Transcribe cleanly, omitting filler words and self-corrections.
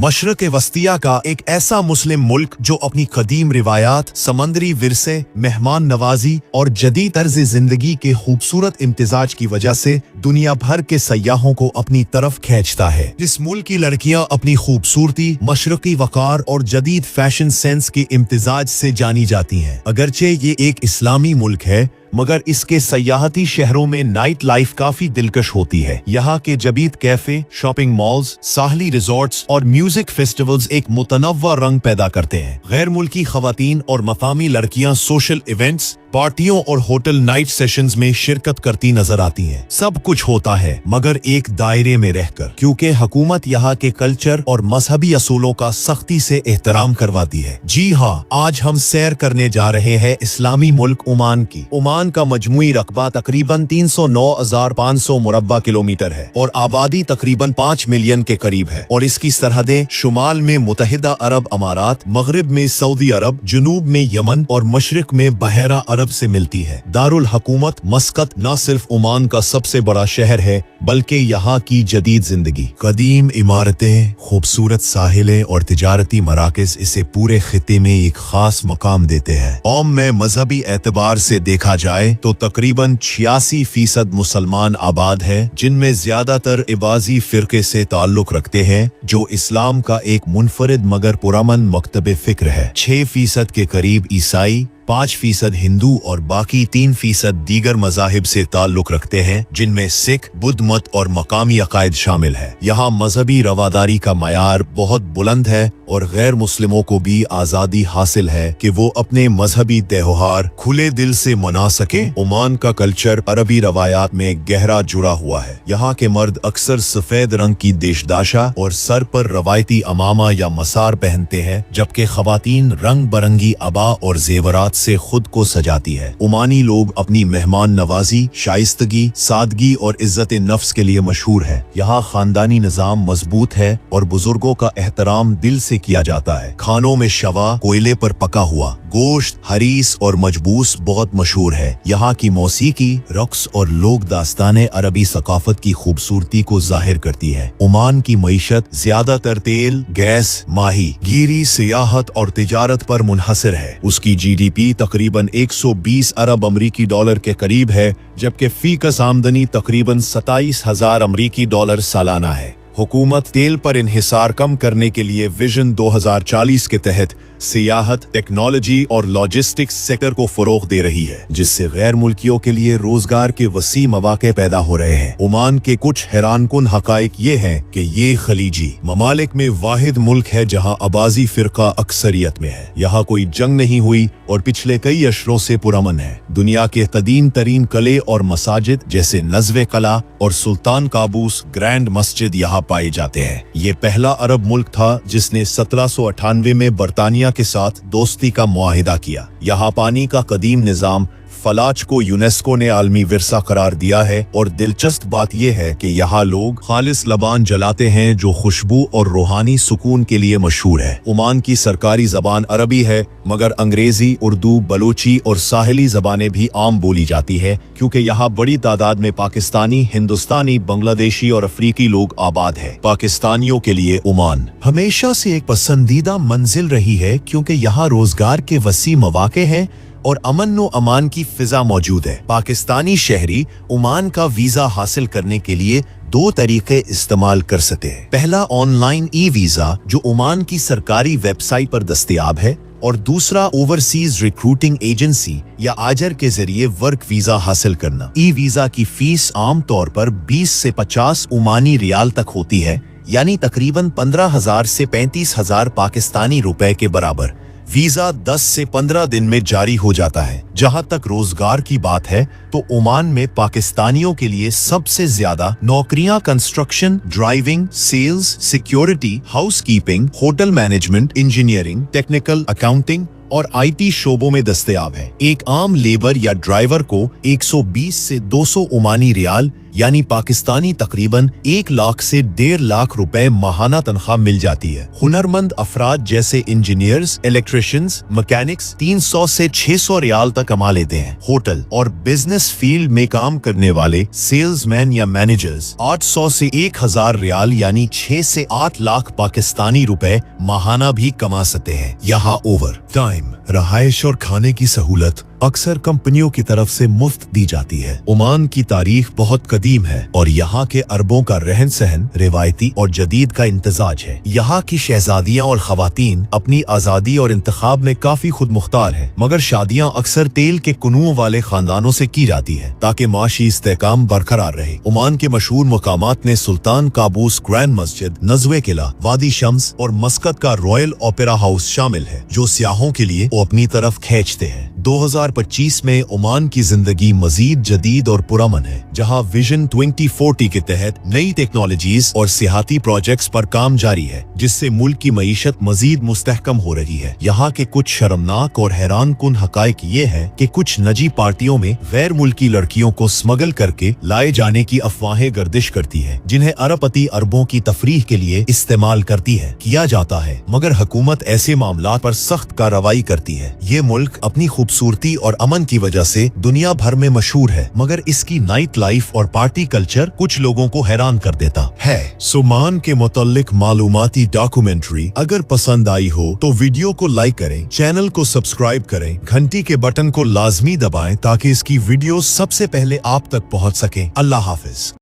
मशरक़ वस्तिया का एक ऐसा मुस्लिम मुल्क जो अपनी कदीम रिवायात, समंदरी विरसे, मेहमान नवाजी और जदीद तर्ज जिंदगी के खूबसूरत इम्तिजाज की वजह से दुनिया भर के सयाहों को अपनी तरफ खींचता है। जिस मुल्क की लड़कियां अपनी खूबसूरती, मशरक़ी वक़ार और जदीद फैशन सेंस के इम्तिजाज से जानी जाती हैं। अगरचे ये एक इस्लामी मुल्क है, मगर इसके सयाहती शहरों में नाइट लाइफ काफी दिलकश होती है। यहाँ के जदीद cafe, shopping malls, Sahli resorts और म्यूजिक फेस्टिवल्स एक मुतनव्वा रंग पैदा करते हैं। गैर मुल्की खवातीन और मकामी लड़कियां सोशल इवेंट्स, पार्टियों और होटल नाइट सेशंस में शिरकत करती नजर आती हैं। सब कुछ होता है मगर एक दायरे में रहकर, क्योंकि हुकूमत यहाँ के कल्चर और मजहबी असूलों का सख्ती से एहतराम करवाती है। जी हाँ, आज हम सैर करने जा रहे हैं इस्लामी मुल्क ओमान की। ओमान का मजमूई रकबा तकरीबन 309,500 मुरब्बा किलोमीटर है और आबादी तकरीबन 5 मिलियन के करीब है और इसकी सरहदें शुमाल में मुत्तहिदा अरब अमारात, मगरिब में सऊदी अरब, जुनूब में यमन और मशरिक में बहरा अरब से मिलती है। दारुल हुकूमत मस्कत न सिर्फ ओमान का सबसे बड़ा शहर है बल्कि यहाँ की जदीद जिंदगी, कदीम इमारतें, खूबसूरत साहिलें और तिजारती मराकज इसे पूरे खिते में एक खास मकाम देते हैं। ओम में मजहबी एतबार से देखा जाए तो तकरीबन 86% मुसलमान आबाद है, जिनमें ज्यादातर इबाजी फिरके से ताल्लुक रखते हैं जो इस्लाम का एक मुनफरिद मगर पुरअमन मकतब फिक्र है। 6% के करीब ईसाई, 5% हिंदू और बाकी 3% दीगर मजाहिब से ताल्लुक रखते हैं, जिनमें सिख, बुद्ध मत और मकामी अकायद शामिल है। यहाँ मजहबी रवादारी का मयार बहुत बुलंद है और गैर मुस्लिमों को भी आजादी हासिल है कि वो अपने मजहबी त्योहार खुले दिल से मना सके। ओमान का कल्चर अरबी रवायात में गहरा जुड़ा हुआ है। यहाँ के मर्द अक्सर सफेद रंग की देशदाशा और सर पर रवायती अमामा या मसार पहनते हैं, जबकि खवातीन रंग बरंगी अबा और जेवरात से खुद को सजाती है। ओमानी लोग अपनी मेहमान नवाजी, शाइस्तगी, सादगी और इज्जत नफ्स के लिए मशहूर है। यहाँ खानदानी निजाम मजबूत है और बुजुर्गों का एहतराम दिल से किया जाता है। खानों में शवा, कोयले पर पका हुआ गोश्त, हरीस और मजबूस बहुत मशहूर है। यहाँ की मौसीकी, रक्स और लोक दास्तानें अरबी सकाफत की खूबसूरती को जाहिर करती है। ओमान की मईशत ज्यादातर तेल, गैस, माही गिरी, सियाहत और तिजारत पर मुनहसर है। उसकी GDP तकरीबन 120 अरब अमरीकी डॉलर के करीब है, जबकि फीकस आमदनी तकरीबन 27,000 अमरीकी डॉलर सालाना है। हुकूमत तेल पर इन्हिसार कम करने के लिए विजन 2040 के तहत सियाहत, टेक्नोलॉजी और लॉजिस्टिक्स सेक्टर को फरोग दे रही है, जिससे गैर मुल्कियों के लिए रोजगार के वसी मौके पैदा हो रहे हैं। ओमान के कुछ हैरानकुन हकाइक ये हैं कि ये खलीजी ममालिक में वाहिद मुल्क है जहां अबाजी फिरका अक्सरियत में है। यहाँ कोई जंग नहीं हुई और पिछले कई अशरों से पुरअमन है। दुनिया के कदीम तरीन कले और मसाजिद जैसे नज़्वे कला और सुल्तान काबूस ग्रैंड मस्जिद यहाँ पाए जाते हैं। ये पहला अरब मुल्क था जिसने 1798 में बरतानिया के साथ दोस्ती का मुआहिदा किया। यहाँ पानी का कदीम निजाम फलाज को यूनेस्को ने आलमी विरसा करार दिया है और दिलचस्प बात यह है कि यहाँ लोग खालिस लबान जलाते हैं जो खुशबू और रूहानी सुकून के लिए मशहूर है। ओमान की सरकारी जबान अरबी है, मगर अंग्रेजी, उर्दू, बलोची और साहिली जबानें भी आम बोली जाती है, क्योंकि यहाँ बड़ी तादाद में पाकिस्तानी, हिंदुस्तानी, बांग्लादेशी और अफ्रीकी लोग आबाद है। पाकिस्तानियों के लिए ओमान हमेशा से एक पसंदीदा मंजिल रही है, क्योंकि यहाँ रोजगार के वसी मौके हैं और अमन व अमान की फिजा मौजूद है। पाकिस्तानी शहरी ओमान का वीजा हासिल करने के लिए 2 तरीके इस्तेमाल कर सकते हैं। पहला ऑनलाइन ई वीजा जो ओमान की सरकारी वेबसाइट पर दस्तयाब है, और दूसरा ओवरसीज रिक्रूटिंग एजेंसी या आजर के जरिए वर्क वीजा हासिल करना। ई वीजा की फीस आम तौर पर 20 से 50 ओमानी रियाल तक होती है, यानी तकरीबन 15,000 से 35,000 पाकिस्तानी रुपए के बराबर। वीजा 10 से 15 दिन में जारी हो जाता है। जहां तक रोजगार की बात है तो ओमान में पाकिस्तानियों के लिए सबसे ज्यादा नौकरियां construction, driving, sales, security, housekeeping, hotel management, engineering, technical, accounting और IT शोबों में दस्तयाब है। एक आम लेबर या ड्राइवर को 120 से 200 ओमानी रियाल यानी पाकिस्तानी तकरीबन 1 लाख से 1.5 लाख रुपए माहाना तनख्वाह मिल जाती है। हुनरमंद अफराद जैसे इंजीनियर्स, इलेक्ट्रिशियंस, मैकेनिक्स 300 से 600 रियाल तक कमा लेते हैं। होटल और बिजनेस फील्ड में काम करने वाले सेल्समैन या मैनेजर्स 800 से 1000 रियाल यानी 6 से 8 लाख पाकिस्तानी रुपए माहाना भी कमा सकते हैं। यहाँ ओवर टाइम, रहायश और खाने की सहूलत अक्सर कंपनियों की तरफ से मुफ्त दी जाती है। ओमान की तारीख बहुत कदीम है और यहाँ के अरबों का रहन सहन रिवायती और जदीद का इम्तिजाज है। यहाँ की शहजादियाँ और खवातीन अपनी आज़ादी और इंतखाब में काफी खुद मुख्तार है, मगर शादियाँ अक्सर तेल के कुनुओं वाले खानदानों से की जाती है ताकि माशी इस्तेकाम बरकरार रहे। ओमान के मशहूर मकामात में सुल्तान काबूस ग्रैंड मस्जिद, नज़वे किला, वादी शम्स और मस्कत का रॉयल ओपेरा हाउस शामिल है, जो सियाहों के लिए वो अपनी तरफ खींचते हैं। 2025 में ओमान की जिंदगी मजीद जदीद और पुरअमन है, जहां विजन 2040 के तहत नई टेक्नोलॉजीज और सियाहती प्रोजेक्ट्स पर काम जारी है, जिससे मुल्क की मईशत मजीद मुस्तहकम हो रही है। यहाँ के कुछ शर्मनाक और हैरान कुन हकायक ये है कि कुछ निजी पार्टियों में गैर मुल्की लड़कियों को स्मगल करके लाए जाने की अफवाहें गर्दिश करती है, जिन्हें अरबपति अरबों की तफरीह के लिए इस्तेमाल करती है किया जाता है, मगर हुकूमत ऐसे मामलात पर सख्त कार्रवाई करती है। ये मुल्क अपनी खूबसूरती और अमन की वजह से दुनिया भर में मशहूर है, मगर इसकी नाइट लाइफ और पार्टी कल्चर कुछ लोगों को हैरान कर देता है। ओमान के मुतल्लिक मालूमाती डॉक्यूमेंट्री अगर पसंद आई हो तो वीडियो को लाइक करें, चैनल को सब्सक्राइब करें, घंटी के बटन को लाजमी दबाएं ताकि इसकी वीडियो सबसे पहले आप तक पहुंच सके। अल्लाह हाफिज।